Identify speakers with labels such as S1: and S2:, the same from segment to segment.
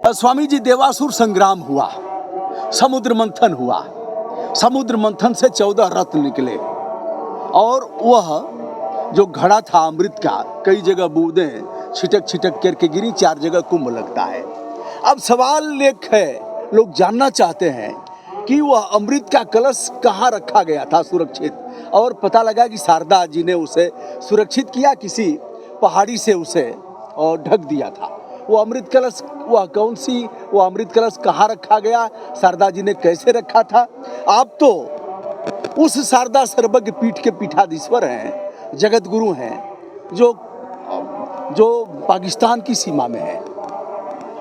S1: स्वामी जी, देवासुर संग्राम हुआ, समुद्र मंथन हुआ, समुद्र मंथन से 14 रत्न निकले और वह जो घड़ा था अमृत का, कई जगह बूंदें छिटक छिटक करके गिरी, 4 जगह कुंभ लगता है। अब सवाल एक है, लोग जानना चाहते हैं कि वह अमृत का कलश कहाँ रखा गया था सुरक्षित, और पता लगा कि शारदा जी ने उसे सुरक्षित किया, किसी पहाड़ी से उसे और ढक दिया था। वो अमृत कलश, वो अमृत कलश कहाँ रखा गया, शारदा जी ने कैसे रखा था? आप तो उस शारदा सर्वज्ञ पीठ के पीठाधीश्वर हैं, जगत गुरु हैं, जो पाकिस्तान की सीमा में है,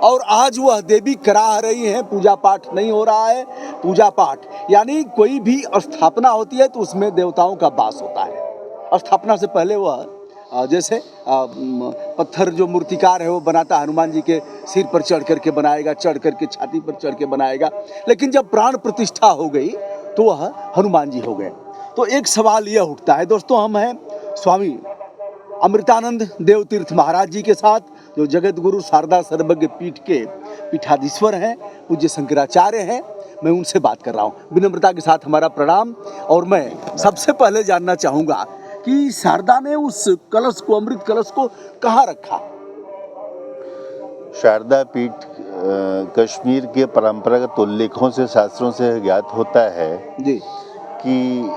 S1: और आज वह देवी करा रही हैं। पूजा पाठ नहीं हो रहा है, पूजा पाठ यानी कोई भी स्थापना होती है तो उसमें देवताओं का वास होता है। स्थापना से पहले वह जैसे पत्थर जो मूर्तिकार है वो बनाता, हनुमान जी के सिर पर चढ़ करके बनाएगा, चढ़ करके छाती पर चढ़ के बनाएगा, लेकिन जब प्राण प्रतिष्ठा हो गई तो वह हनुमान जी हो गए। तो एक सवाल यह उठता है दोस्तों, हम हैं स्वामी अमृतानंद देव तीर्थ महाराज जी के साथ, जो जगत गुरु शारदा सर्वज्ञ पीठ के पीठाधीश्वर हैं, पूज्य शंकराचार्य हैं। मैं उनसे बात कर रहा हूँ, विनम्रता के साथ हमारा प्रणाम। और मैं सबसे पहले जानना चाहूँगा कि शारदा ने उस कलश को, अमृत कलश को कहाँ रखा?
S2: शारदा पीठ कश्मीर के परंपरागत उल्लेखों से, शास्त्रों से ज्ञात होता है
S1: जी
S2: कि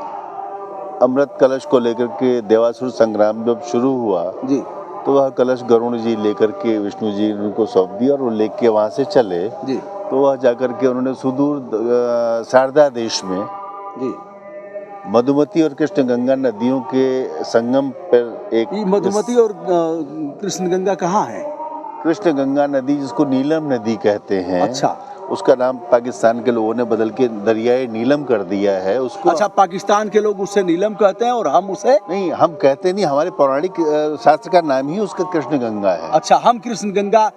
S2: अमृत कलश को लेकर के देवासुर संग्राम जब शुरू हुआ
S1: जी,
S2: तो वह कलश गरुड़ जी लेकर के विष्णु जी ने उनको सौंप दिया और वो लेके वहाँ से चले
S1: जी
S2: तो वह जाकर के उन्होंने सुदूर शारदा देश में
S1: जी,
S2: मधुमती और कृष्ण गंगा नदियों के संगम पर एक
S1: ये मधुमती और कृष्ण गंगा कहाँ है?
S2: कृष्ण गंगा नदी, जिसको नीलम नदी कहते हैं,
S1: अच्छा,
S2: उसका नाम पाकिस्तान के लोगों ने बदल के दरियाए नीलम कर दिया है उसको।
S1: अच्छा, पाकिस्तान के लोग उसे नीलम कहते हैं और हम उसे
S2: नहीं, हम कहते नहीं, हमारे पौराणिक शास्त्र का नाम ही उसका कृष्ण गंगा है।
S1: अच्छा, हम कृष्ण गंगा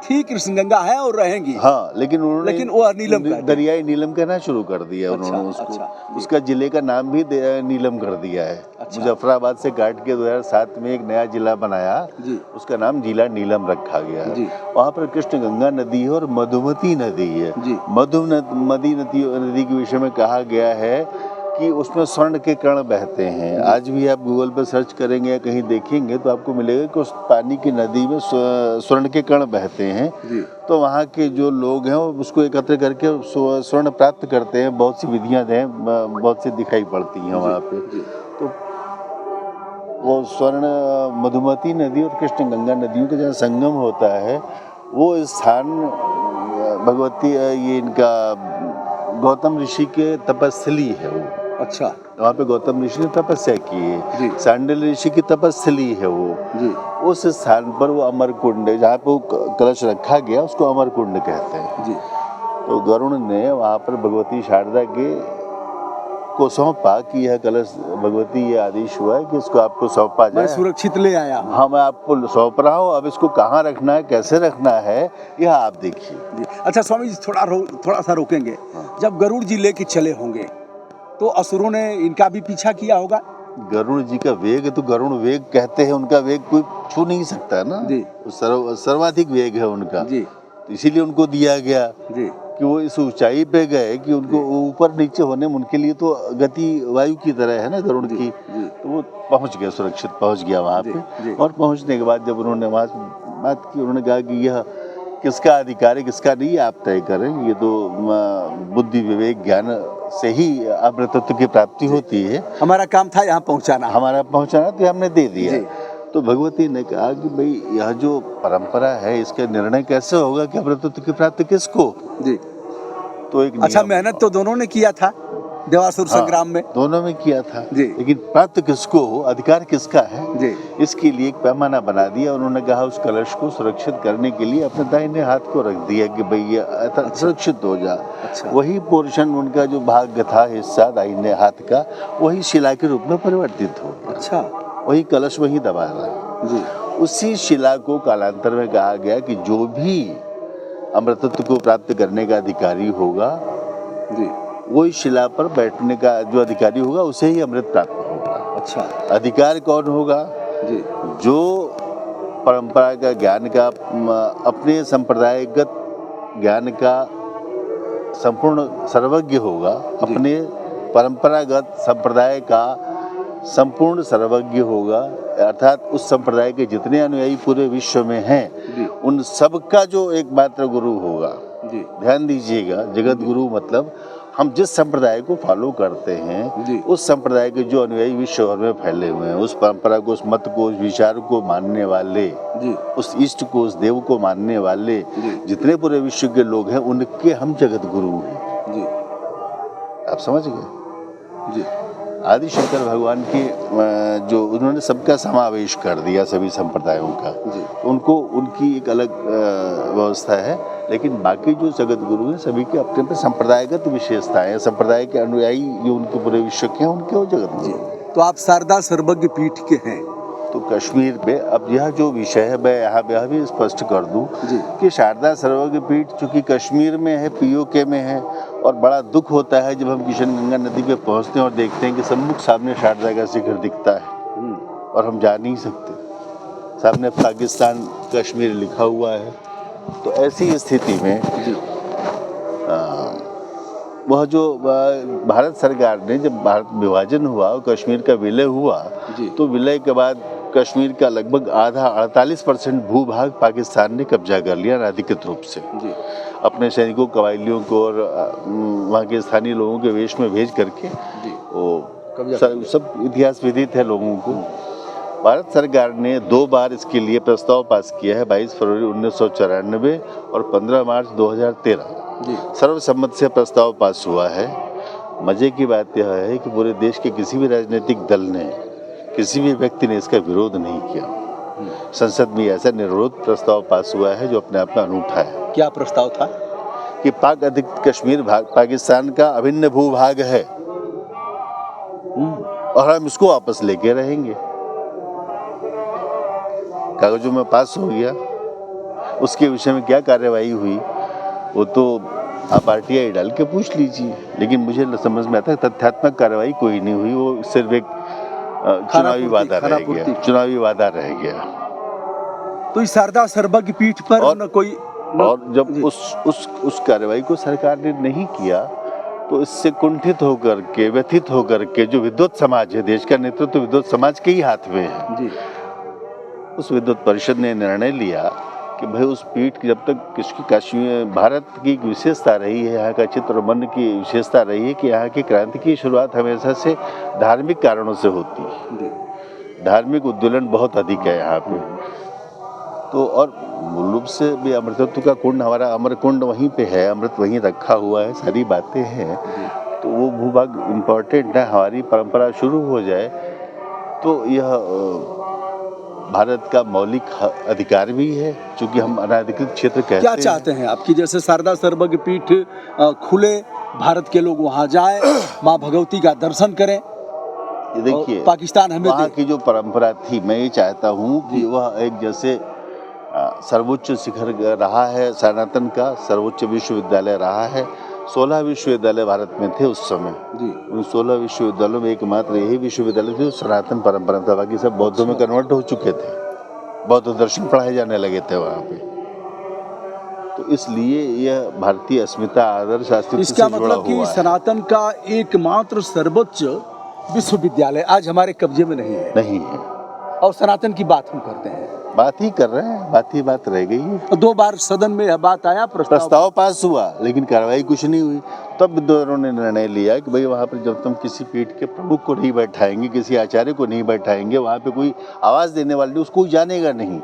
S1: थी, कृष्ण गंगा है और रहेंगी।
S2: हाँ, लेकिन
S1: वो नीलम
S2: दरियाई नीलम कहना शुरू कर दिया।
S1: अच्छा,
S2: उन्होंने उसको,
S1: अच्छा,
S2: उसका जिले का नाम भी नीलम कर दिया है।
S1: अच्छा,
S2: मुजफ्फराबाद से काट के 2007 में एक नया जिला बनाया
S1: जी,
S2: उसका नाम जिला नीलम रखा गया है।
S1: जी,
S2: वहाँ पर कृष्ण गंगा नदी है और मधुमती नदी है।
S1: जी,
S2: मधुमती नदी के विषय में कहा गया है कि उसमें स्वर्ण के कण बहते हैं। आज भी आप गूगल पर सर्च करेंगे या कहीं देखेंगे तो आपको मिलेगा कि उस पानी की नदी में स्वर्ण के कण बहते हैं। तो वहाँ के जो लोग हैं वो उसको एकत्र करके स्वर्ण प्राप्त करते हैं। बहुत सी विधियाँ हैं, बहुत सी दिखाई पड़ती हैं वहाँ पे। तो वो स्वर्ण मधुमती नदी और कृष्ण गंगा नदियों का जहाँ संगम होता है वो स्थान भगवती, ये इनका गौतम ऋषि के तपस्थली है वो।
S1: अच्छा,
S2: वहाँ पे गौतम ऋषि ने तपस्या की है। सांडिल ऋषि की तपस्थली है वो जी। उस स्थान पर वो अमर कुंड है, जहाँ पे वो कलश रखा गया उसको अमर कुंड कहते हैं जी। तो गरुड़ ने वहाँ पर भगवती शारदा को सौंपा कि यह कलश, भगवती ये आदेश हुआ है कि इसको आपको सौंपा जाए,
S1: मैं सुरक्षित ले आया हूँ।
S2: हाँ, मैं आपको सौंप रहा हूँ, अब इसको कहाँ रखना है, कैसे रखना है, यह आप देखिए।
S1: अच्छा स्वामी जी, थोड़ा सा रोकेंगे। हाँ। जब गरुड़ जी लेके चले होंगे तो असुरों ने इनका भी पीछा किया होगा?
S2: गरुड़ जी का वेग तो गरुड़ वेग कहते हैं, उनका वेग कोई छू नहीं सकता ना जी। सर्वाधिक वेग है उनका जी। तो इसीलिए उनको दिया गया जी कि वो इस ऊंचाई पे गए कि उनको ऊपर नीचे होने में उनके लिए तो गति वायु की तरह है ना गरुड़ की। तो वो पहुंच गया, सुरक्षित पहुंच गया वहाँ पे। और पहुंचने के बाद जब उन्होंने वहाँ बात की, उन्होंने कहा कि यह किसका अधिकार है किसका नहीं आप तय करें, ये तो बुद्धि विवेक ज्ञान से ही अमृतत्व की प्राप्ति होती है।
S1: हमारा काम था यहाँ पहुँचाना,
S2: तो हमने दे दिया। तो भगवती ने कहा कि भाई यह जो परंपरा है इसका निर्णय कैसे होगा कि अमृतत्व की प्राप्ति किसको जी। तो एक
S1: अच्छा, मेहनत तो दोनों ने किया था देवासुर संग्राम में,
S2: दोनों में किया था जी। लेकिन प्राप्त किसको हो, अधिकार किसका है जी, इसके लिए एक पैमाना बना दिया। उन्होंने कहा उस कलश को सुरक्षित करने के लिए अपने दाहिने हाथ को रख दिया कि भाई ये सुरक्षित हो जा। अच्छा। वही पोर्शन उनका जो भाग्य था, हिस्सा दाहिने हाथ का, वही शिला के रूप में परिवर्तित हो। अच्छा। वही कलश वही दबा रहा जी। उसी शिला को कालांतर में कहा गया कि जो भी अमृतत्व को प्राप्त करने का अधिकारी होगा जी, वही शिला पर बैठने का जो अधिकारी होगा उसे ही अमृत प्राप्त होगा। अच्छा। अधिकार कौन होगा जी? जो परंपरा का ज्ञान का अपने संप्रदायगत ज्ञान का संपूर्ण सर्वज्ञ होगा, अपने परंपरागत संप्रदाय का संपूर्ण सर्वज्ञ होगा, अर्थात उस संप्रदाय के जितने अनुयायी पूरे विश्व में हैं उन सबका जो एकमात्र गुरु होगा। ध्यान दीजिएगा, जगत गुरु मतलब हम जिस संप्रदाय को फॉलो करते हैं उस संप्रदाय के जो अनुयायी विश्व भर में फैले हुए हैं, उस परंपरा को, उस मत को, उस विचार को मानने वाले, उस इष्ट को, उस देव को मानने वाले जितने पूरे विश्व के लोग हैं उनके हम जगत गुरु हैं। आप समझ गए जी। आदि शंकर भगवान के जो उन्होंने सबका समावेश कर दिया सभी संप्रदायों का, तो उनको उनकी एक अलग व्यवस्था है, लेकिन बाकी जो जगत गुरु हैं सभी के अपने अपने संप्रदायगत विशेषताएं, संप्रदाय के अनुयायी जो उनके पूरे विश्व के हैं उनके वो जगत गुरु।
S1: तो आप शारदा सर्वज्ञ पीठ के हैं।
S2: तो कश्मीर पे अब यह जो विषय है मैं यहाँ यह भी स्पष्ट कर दूं कि शारदा सर्वज्ञ पीठ चूँकि कश्मीर में है, पीओके में है, और बड़ा दुख होता है जब हम किशनगंगा नदी पे पहुँचते हैं और देखते हैं कि सम्मुख सामने शारदा का शिखर दिखता है और हम जा नहीं सकते, सामने पाकिस्तान कश्मीर लिखा हुआ है। तो ऐसी स्थिति में वह जो भारत सरकार ने जब भारत विभाजन हुआ और कश्मीर का विलय हुआ, तो विलय के बाद कश्मीर का लगभग आधा 48% भूभाग पाकिस्तान ने कब्जा कर लिया अनाधिकृत रूप से, अपने सैनिकों, कबायलियों को और वहाँ के स्थानीय लोगों के वेश में भेज करके। वो सब इतिहास विदित है लोगों को। भारत सरकार ने 2 बार इसके लिए प्रस्ताव पास किया है, 22 फरवरी 1994 और 15 मार्च 2013। सर्वसम्मत से प्रस्ताव पास हुआ है। मजे की बात यह है कि पूरे देश के किसी भी राजनीतिक दल ने, किसी भी व्यक्ति ने इसका विरोध नहीं किया। संसद में ऐसा निर्विरोध प्रस्ताव पास हुआ है जो अपने आप में अनूठा है।
S1: क्या प्रस्ताव था?
S2: कि पाक अधिकृत कश्मीर पाकिस्तान का अभिन्न भूभाग है और हम इसको वापस लेके रहेंगे। कागजों में पास हो गया। उसके विषय में क्या कार्यवाही हुई वो तो आप आरटीआई डाल के पूछ लीजिए, लेकिन मुझे समझ में आता है तथ्यात्मक कार्रवाई कोई नहीं हुई। वो सिर्फ एक चुनावी वादा रह गया, चुनावी वादा रह गया।
S1: तो इस शारदा सर्वज्ञ पीठ पर न कोई
S2: और जब उस कार्रवाई को सरकार ने नहीं किया तो इससे कुंठित होकर के, व्यथित होकर के जो विद्वत समाज है, देश का नेतृत्व विद्वत समाज के ही हाथ में है जी। उस विद्वत परिषद ने निर्णय लिया कि भाई उस पीठ की जब तक किसकी कश्मीर भारत की विशेषता रही है, यहाँ का चित्र मन की विशेषता रही है कि यहाँ की क्रांति की शुरुआत हमेशा से धार्मिक कारणों से होती है। धार्मिक उद्दोलन बहुत अधिक है यहाँ पे। तो और मूल रूप से भी अमृतत्व का कुंड, हमारा अमर कुंड वहीं पे है, अमृत वहीं रखा हुआ है, सारी बातें हैं। तो वो भूभाग इम्पोर्टेंट है। हमारी परंपरा शुरू हो जाए तो यह भारत का मौलिक अधिकार भी है, क्योंकि हम अनाधिकृत क्षेत्र कहते हैं।
S1: क्या चाहते हैं आपकी जैसे शारदा सर्वज्ञ पीठ खुले, भारत के लोग वहाँ जाएं, माँ भगवती का दर्शन करें?
S2: देखिए,
S1: पाकिस्तान हमें
S2: वहाँ की जो परंपरा थी, मैं ये चाहता हूँ कि वह एक जैसे सर्वोच्च शिखर रहा है, सनातन का सर्वोच्च विश्वविद्यालय रहा है। 16 विश्वविद्यालय भारत में थे उस समय जी। उन 16 विश्वविद्यालयों में एकमात्र यही विश्वविद्यालय थे जो सनातन परंपरा था, बाकी सब बौद्धों में कन्वर्ट हो चुके थे, बौद्ध दर्शन पढ़ाए जाने लगे थे वहाँ पे। तो इसलिए यह भारतीय अस्मिता, आदर्श, अस्तित्व
S1: इसका मतलब कि सनातन का एकमात्र सर्वोच्च विश्वविद्यालय आज हमारे कब्जे में नहीं है और सनातन की बात हम करते हैं,
S2: बात ही कर रहे हैं, बात रह गई है।
S1: 2 बार सदन में यह बात आया,
S2: प्रस्ताव पास हुआ, लेकिन कार्रवाई कुछ नहीं हुई। तब विद्वानों ने निर्णय लिया कि भाई वहाँ पर जब तुम किसी पीठ के प्रमुख को नहीं बैठाएंगे, किसी आचार्य को नहीं बैठाएंगे, वहाँ पे कोई आवाज़ देने वाले उसको जानेगा नहीं।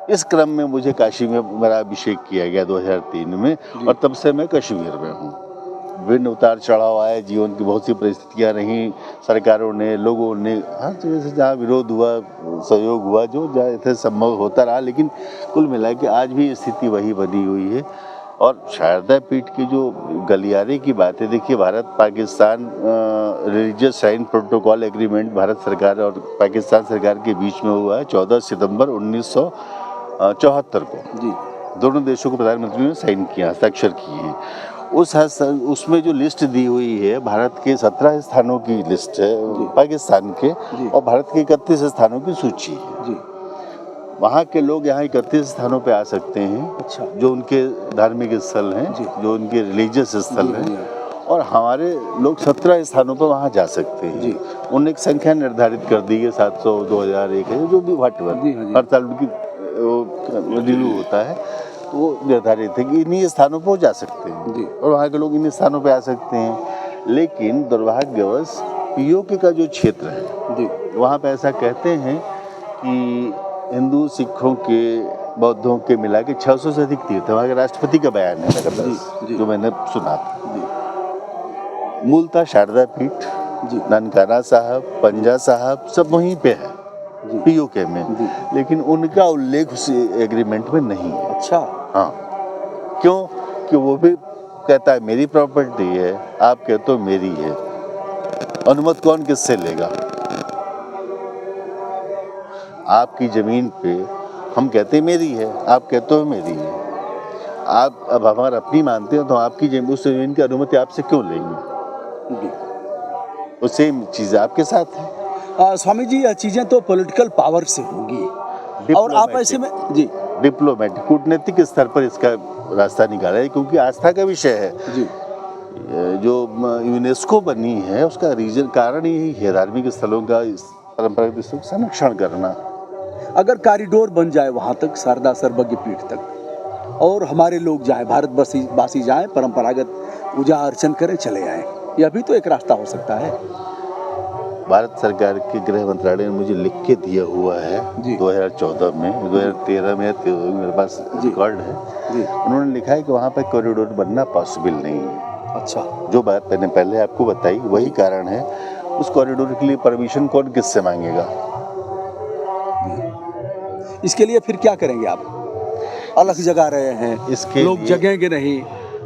S2: इस क्रम में मुझे काशी में मेरा अभिषेक किया गया 2003 में और तब से मैं कश्मीर में हूँ। विभिन्न उतार चढ़ाव आए, जीवन की बहुत सी परिस्थितियाँ रहीं, सरकारों ने, लोगों ने, हर जगह से जहाँ विरोध हुआ, सहयोग हुआ, जो जैसे संभव होता रहा, लेकिन कुल मिला के आज भी स्थिति वही बनी हुई है। और शारदा पीठ की जो गलियारे की बात है, देखिए Bharat Pakistan religious sign protocol agreement Bharat सरकार और पाकिस्तान सरकार के बीच में हुआ है 14 सितंबर 1974 को जी। दोनों देशों को प्रधानमंत्री ने साइन किया, हस्ताक्षर किए। उसमें जो लिस्ट दी हुई है, भारत के 17 स्थानों की लिस्ट है पाकिस्तान के, और भारत के 31 स्थानों की सूची है। वहाँ के लोग यहाँ 31 स्थानों पे आ सकते हैं।
S1: अच्छा।
S2: जो उनके धार्मिक स्थल हैं, जो उनके रिलीजियस स्थल हैं, और हमारे लोग 17 स्थानों पर वहाँ जा सकते हैं।
S1: जी।
S2: उन्होंने एक संख्या निर्धारित कर दी है, 700, 2000, 1000, जो भी व्हाटएवर, हर साल उनकी रिन्यू होता है, तो वो निर्धारित है कि इन्हीं स्थानों पर वो जा सकते हैं
S1: जी।
S2: और वहाँ के लोग इन्हीं स्थानों पर आ सकते हैं। लेकिन दुर्भाग्यवश पीओके का जो क्षेत्र है
S1: जी,
S2: वहाँ पे ऐसा कहते हैं कि हिंदू, सिखों के, बौद्धों के मिला के 600 से अधिक तीर्थ है। वहाँ के राष्ट्रपति का बयान है मेरे पास, जो मैंने सुना था।
S1: जी।
S2: मूलतः शारदा पीठ,
S1: जी।
S2: ननकाना साहब, पंजा साहब सब वहीं पे है पीओके में, लेकिन उनका उल्लेख उस एग्रीमेंट में नहीं है।
S1: अच्छा।
S2: हाँ, क्यों? कि वो भी कहता है मेरी प्रॉपर्टी है, आप कहते हो मेरी है, अनुमति कौन किससे लेगा? आपकी जमीन पे हम कहते हैं मेरी है, आप कहते हो मेरी है। आप अब हमारा अपनी मानते हो तो आपकी जमीन, उस जमीन की अनुमति आपसे क्यों लेंगे? वो सेम चीज़ आपके साथ है।
S1: स्वामी जी, यह चीजें तो पॉलिटिकल पावर से होंगी, और आप ऐसे में जी
S2: डिप्लोमेटिक, कूटनीतिक स्तर पर इसका रास्ता निकाला है, क्योंकि आस्था का विषय है
S1: जी।
S2: जो यूनेस्को बनी है उसका रीजन कारण यही है, धार्मिक स्थलों का, परंपरागत स्थलों का संरक्षण करना।
S1: अगर कॉरिडोर बन जाए वहाँ तक, शारदा सर्वज्ञ पीठ तक, और हमारे लोग जाएं, भारतवासी जाएं, परंपरागत पूजा अर्चन करें, चले आएं, यह भी तो एक रास्ता हो सकता है।
S2: भारत सरकार के गृह मंत्रालय ने मुझे लिख के दिया हुआ है 2014 में, 2013 में मेरे पास रिकॉर्ड है जी। उन्होंने लिखा है कि वहाँ पर कॉरिडोर बनना पॉसिबल नहीं है।
S1: अच्छा।
S2: जो बात मैंने पहले आपको बताई वही कारण है। उस कॉरिडोर के लिए परमिशन कौन किससे मांगेगा?
S1: इसके लिए फिर क्या करेंगे आप? अलग जगह रहे हैं,
S2: इसके
S1: लोग जगेंगे नहीं,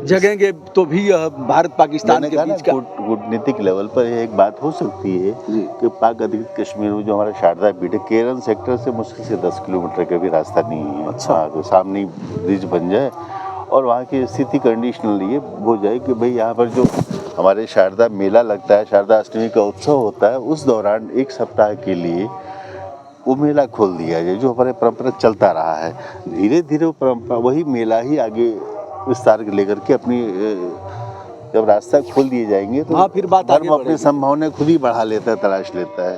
S1: जगेंगे तो भी यह भारत पाकिस्तान के बीच का
S2: कूटनीतिक लेवल पर एक बात हो सकती है कि पाक अधिकृत कश्मीर में जो हमारा शारदा पीठ है, केरन सेक्टर से मुश्किल से 10 किलोमीटर का भी रास्ता नहीं है।
S1: अच्छा।
S2: तो सामने ब्रिज बन जाए और वहाँ की स्थिति कंडीशनल ये हो जाए कि भाई यहाँ पर जो हमारे शारदा मेला लगता है, शारदा अष्टमी का उत्सव होता है, उस दौरान एक सप्ताह के लिए वो मेला खोल दिया जाए, जो हमारे परंपरा चलता रहा है। धीरे धीरे वो परंपरा, वही मेला ही आगे विस्तार लेकर के अपनी जब रास्ता खोल दिए जाएंगे तो
S1: फिर बात आगे
S2: धर्म अपनी संभावना खुद ही बढ़ा लेता है, तलाश लेता है।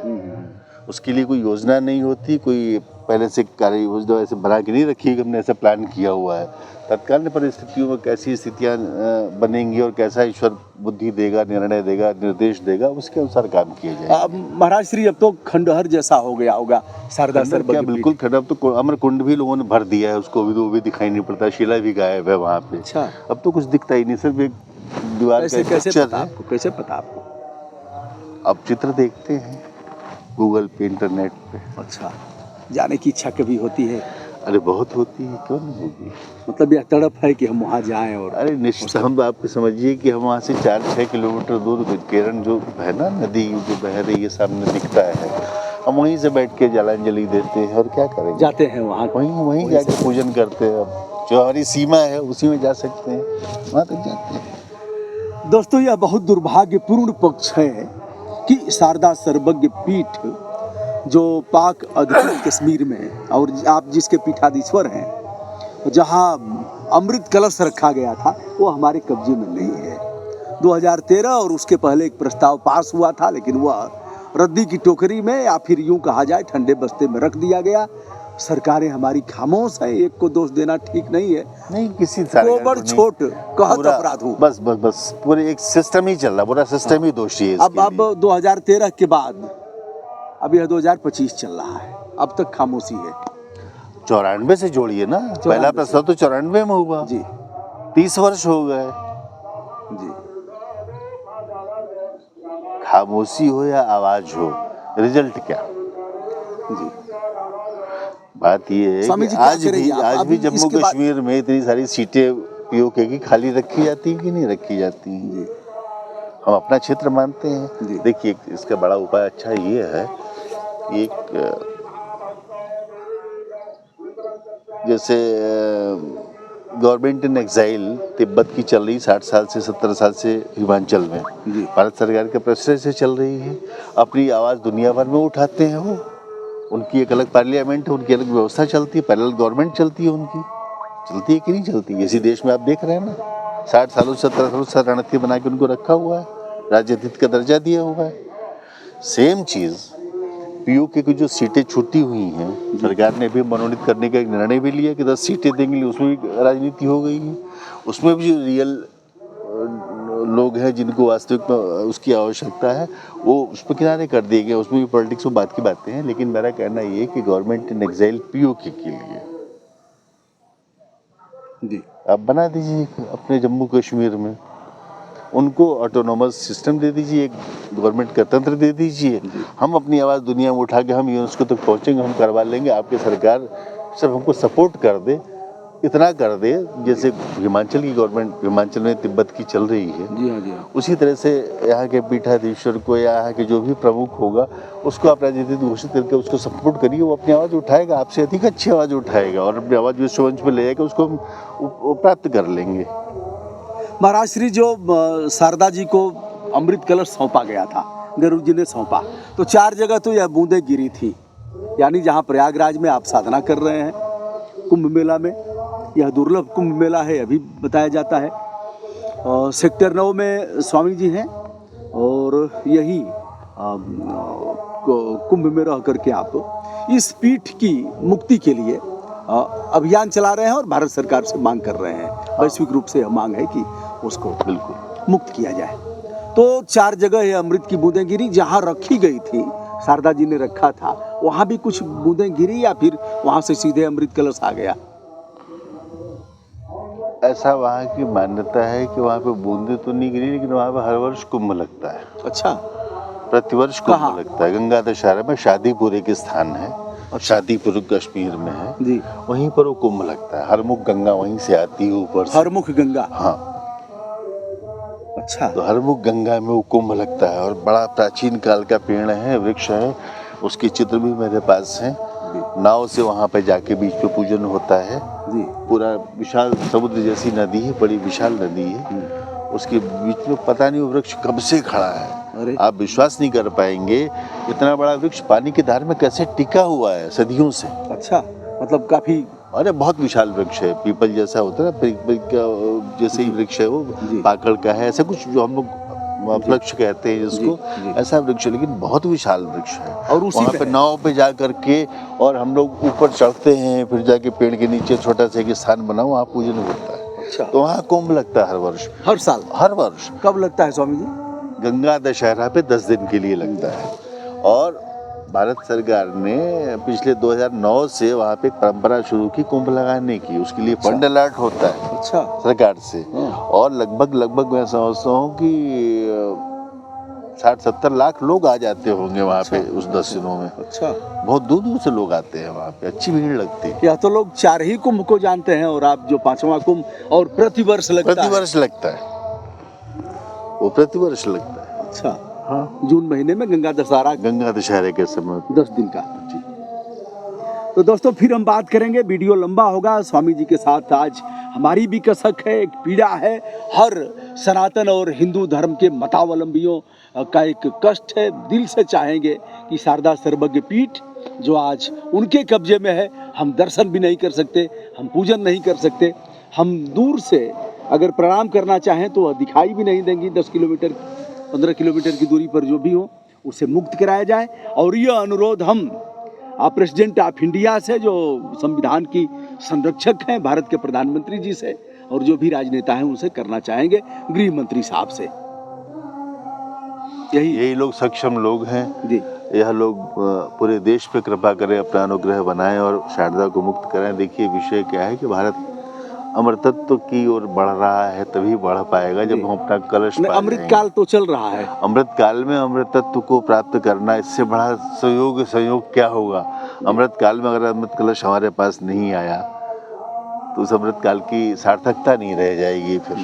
S2: उसके लिए कोई योजना नहीं होती, कोई पहले से कार्य योजना ऐसे बना के नहीं रखी है कि हमने ऐसा प्लान किया हुआ है। तत्कालीन परिस्थितियों में कैसी स्थितियाँ बनेंगी और कैसा ईश्वर बुद्धि देगा, निर्णय देगा, निर्देश देगा, उसके अनुसार काम किया जाए।
S1: महाराज श्री, अब तो खंडहर जैसा हो गया होगा शारदा सर्वज्ञ पीठ।
S2: बिल्कुल खंडहर, अब तो अमर कुंड भी लोगों ने भर दिया है, उसको भी तो वो भी दिखाई नहीं पड़ता, शिला भी गायब है वहाँ पे।
S1: अच्छा।
S2: अब तो कुछ दिखता ही नहीं, सिर्फ एक दीवार का
S1: कैसे पता आपको?
S2: अब चित्र देखते हैं गूगल पे, इंटरनेट पे।
S1: अच्छा, जाने की इच्छा कभी होती है?
S2: अरे बहुत होती है, क्यों नहीं होगी।
S1: मतलब यह तड़प है कि हम वहाँ जाएं। और
S2: अरे निश्चित, हम आपको समझिए कि हम वहाँ से 4-6 किलोमीटर दूर केरन जो है ना, नदी जो बह रही है सामने दिखता है, हम वहीं से बैठ के जलांजलि देते हैं और क्या करेंगे,
S1: जाते हैं वहाँ,
S2: वहीं जाके पूजन करते हैं। अब जो हमारी सीमा है उसी में जा सकते हैं, वहाँ तक जाते हैं।
S1: दोस्तों, यह बहुत दुर्भाग्यपूर्ण पक्ष है कि शारदा सर्वज्ञ पीठ जो पाक अधिकृत कश्मीर में, और आप जिसके पीठाधीश्वर हैं, जहां अमृत कलश रखा गया था, वो हमारे कब्जे में नहीं है। 2013 और उसके पहले एक प्रस्ताव पास हुआ था, लेकिन वह रद्दी की टोकरी में, या फिर यूं कहा जाए ठंडे बस्ते में रख दिया गया। सरकारें हमारी खामोश है, एक को दोष देना ठीक नहीं है।
S2: नहीं, किसी
S1: गोबर छोट कहत अपराध हो।
S2: बस पूरे एक सिस्टम ही चल रहा, पूरा सिस्टम ही दोषी है।
S1: अब 2013 के बाद अब यह 2025 चल रहा है, अब तक खामोशी है।
S2: 94 से जोड़िए ना, पहला प्रस्ताव तो 94 में हुआ
S1: जी,
S2: 30 वर्ष हो गए
S1: जी।
S2: खामोशी हो या आवाज हो, रिजल्ट क्या?
S1: जी।
S2: बात ये है कि आज भी जम्मू कश्मीर में इतनी सारी सीटें पीओके की खाली रखी जाती हैं कि नहीं रखी जाती हैं। हम अपना क्षेत्र मानते हैं। देखिए, इसका बड़ा उपाय अच्छा ये है, एक जैसे गवर्नमेंट इन एग्जाइल तिब्बत की चल रही 60 साल से 70 साल से हिमाचल में, भारत सरकार के प्रेशर से चल रही है, अपनी आवाज़ दुनिया भर में उठाते हैं वो, उनकी एक अलग पार्लियामेंट है, उनकी अलग व्यवस्था चलती है, पैरेलल गवर्नमेंट चलती है उनकी, चलती है कि नहीं चलती? इसी देश में आप देख रहे हैं ना, 60 सालों 70 सालों से रणनीति बना के उनको रखा हुआ है, राजनीति का दर्जा दिया हुआ है। सेम चीज़ पीओके की जो सीटें छूटी हुई हैं, सरकार ने भी मनोनीत करने का एक निर्णय भी लिया कि 10 सीटें देंगे, उसमें भी राजनीति हो गई है। उसमें भी जो रियल लोग हैं जिनको वास्तविक में उसकी आवश्यकता है, वो उस पर किनारे कर दिए गए, उसमें भी पॉलिटिक्स में बात की बातें हैं। लेकिन मेरा कहना ये है कि गवर्नमेंट इन एग्जाइल पीओके के लिए
S1: जी
S2: आप बना दीजिए अपने जम्मू कश्मीर में, उनको ऑटोनोमस सिस्टम दे दीजिए, एक गवर्नमेंट का तंत्र दे दीजिए, हम अपनी आवाज़ दुनिया में उठा के हम यूनेस्को तक पहुँचेंगे, हम करवा लेंगे। आपकी सरकार सिर्फ हमको सपोर्ट कर दे, इतना कर दे जैसे हिमाचल की गवर्नमेंट, हिमाचल में तिब्बत की चल रही है,
S1: जी हाँ, जी हाँ।
S2: उसी तरह से यहाँ के पीठाधीश्वर को या यहाँ के जो भी प्रमुख होगा उसको आप राजनीति घोषित करके उसको सपोर्ट करिए, वो अपनी आवाज़ उठाएगा, आपसे अधिक अच्छी आवाज़ उठाएगा और अपनी आवाज़ विश्व मंच में ले जाएगा, उसको हम प्राप्त कर लेंगे।
S1: महाराज श्री जो शारदा जी को अमृत कलश सौंपा गया था, गुरु जी ने सौंपा, तो 4 जगह तो यह बूंदें गिरी थी, यानी जहाँ प्रयागराज में आप साधना कर रहे हैं कुंभ मेला में, यह दुर्लभ कुंभ मेला है अभी बताया जाता है, और सेक्टर 9 में स्वामी जी हैं और यही कुंभ में रह करके आप इस पीठ की मुक्ति के लिए अभियान चला रहे हैं और भारत सरकार से मांग कर रहे हैं, वैश्विक रूप से यह मांग है कि उसको बिल्कुल मुक्त किया जाए। तो 4 जगह है अमृत की बूंदें गिरी, जहाँ रखी गई थी शारदा जी ने रखा था वहाँ भी कुछ बूंदें गिरी या फिर वहाँ से सीधे अमृत कलश आ गया?
S2: ऐसा वहाँ की मान्यता है कि वहाँ पे बूंदे तो नहीं गिरी, लेकिन वहाँ पे हर वर्ष कुंभ लगता है।
S1: अच्छा,
S2: प्रतिवर्ष कुंभ लगता है। गंगा दशहरा में शादीपुर एक स्थान है, और शादीपुर कश्मीर में है
S1: जी,
S2: वहीं पर वो कुंभ लगता है। हरमुख गंगा वहीं से आती है ऊपर से।
S1: हरमुख गंगा?
S2: हाँ।
S1: अच्छा,
S2: तो हरमुख गंगा में वो कुंभ लगता है और बड़ा प्राचीन काल का पेड़ है, वृक्ष है, उसके चित्र भी मेरे पास हैं। नाव से वहाँ पे जाके बीच पे पूजन होता है जी। पूरा विशाल समुद्र जैसी नदी है, बड़ी विशाल नदी है, उसके बीच में पता नहीं वो वृक्ष कब से खड़ा है, आप विश्वास नहीं कर पाएंगे इतना बड़ा वृक्ष पानी की धार में कैसे टिका हुआ है सदियों से।
S1: अच्छा, मतलब काफी,
S2: अरे बहुत विशाल वृक्ष है, पीपल जैसा होता है ना, पीपल का जैसे ही वृक्ष है वो, पाकड़ का है, ऐसा कुछ जो हम लोग वृक्ष कहते हैं जिसको, ऐसा वृक्ष है, लेकिन बहुत विशाल वृक्ष है। और वहाँ पे नाव पे जा करके और हम लोग ऊपर चढ़ते हैं, फिर जाके पेड़ के नीचे छोटा सा एक स्थान बना वहाँ पूजन होता है। अच्छा। तो वहाँ कुंभ लगता है हर वर्ष,
S1: हर साल,
S2: हर वर्ष।
S1: कब लगता है स्वामी जी?
S2: गंगा दशहरा पे 10 दिन के लिए लगता है। और भारत सरकार ने पिछले 2009 से वहाँ पे एक परंपरा शुरू की कुंभ लगाने की, उसके लिए फंड अलर्ट होता है। अच्छा, सरकार से। और लगभग मैं समझता हूँ कि 60-70 लाख लोग आ जाते होंगे वहाँ पे उस 10 दिनों में। अच्छा, बहुत दूर दूर से लोग आते हैं वहाँ पे, अच्छी भीड़ लगती है।
S1: या तो लोग 4 ही कुंभ को जानते हैं और आप जो 5वां कुंभ, और प्रतिवर्ष लगता है?
S2: प्रतिवर्ष लगता है, वो प्रतिवर्ष लगता है।
S1: अच्छा, हाँ, जून महीने में गंगा
S2: दशहरे के समय
S1: 10 दिन का। जी। तो दोस्तों फिर हम बात करेंगे, वीडियो लंबा होगा। स्वामी जी के साथ आज हमारी भी कसक है, एक पीड़ा है, हर सनातन और हिंदू धर्म के मतावलंबियों का एक कष्ट है। दिल से चाहेंगे कि शारदा सर्वज्ञ पीठ जो आज उनके कब्जे में है, हम दर्शन भी नहीं कर सकते, हम पूजन नहीं कर सकते, हम दूर से अगर प्रणाम करना चाहें तो दिखाई भी नहीं देंगी। 10 किलोमीटर 15 किलोमीटर की दूरी पर जो भी हो उसे मुक्त कराया जाए। और यह अनुरोध हम प्रेसिडेंट ऑफ इंडिया से, जो संविधान की संरक्षक हैं, भारत के प्रधानमंत्री जी से, और जो भी राजनेता हैं उनसे करना चाहेंगे, गृह मंत्री साहब से।
S2: यही लोग सक्षम लोग हैं जी। यह लोग पूरे देश पे कृपा करें, अपना अनुग्रह बनाएं और शारदा को मुक्त करें। देखिए विषय क्या है कि भारत अमृतत्व की ओर बढ़ रहा है, तभी बढ़ पाएगा जब हम अपना कलश पाएंगे।
S1: अमृत काल तो चल रहा है,
S2: अमृत काल में अमृतत्व को प्राप्त करना, इससे बड़ा संयोग क्या होगा। अमृत काल में अगर अमृत कलश हमारे पास नहीं आया तो उस अमृत काल की सार्थकता नहीं रह जाएगी। फिर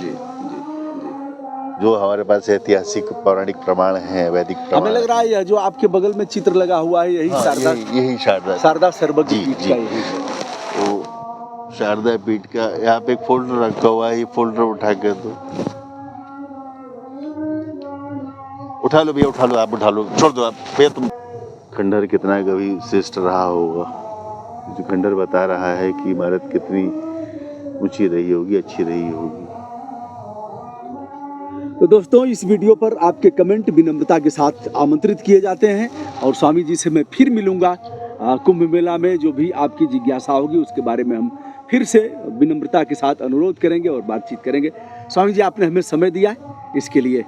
S2: जो हमारे पास ऐतिहासिक पौराणिक प्रमाण है, वैदिक प्रमाण,
S1: हमें लग रहा है जो आपके बगल में चित्र लगा हुआ है, यही शारदा सर्वज्ञ पीठ का यही है।
S2: शारदा पीठ का यहाँ पे एक फोल्डर रखा हुआ है, ये फोल्डर उठा के दो, उठा लो भैया, उठा लो, आप उठा लो, छोड़ दो आप भैया, तुम खंडहर कितना कभी श्रेष्ठ रहा होगा। जो खंडहर बता रहा है कि इमारत कितनी ऊंची रही होगी, अच्छी रही होगी।
S1: तो दोस्तों, इस वीडियो पर आपके कमेंट विनम्रता के साथ आमंत्रित किए जाते हैं और स्वामी जी से मैं फिर मिलूंगा। कुंभ मेला में जो भी आपकी जिज्ञासा होगी उसके बारे में हम फिर से विनम्रता के साथ अनुरोध करेंगे और बातचीत करेंगे। स्वामी जी, आपने हमें समय दिया है, इसके लिए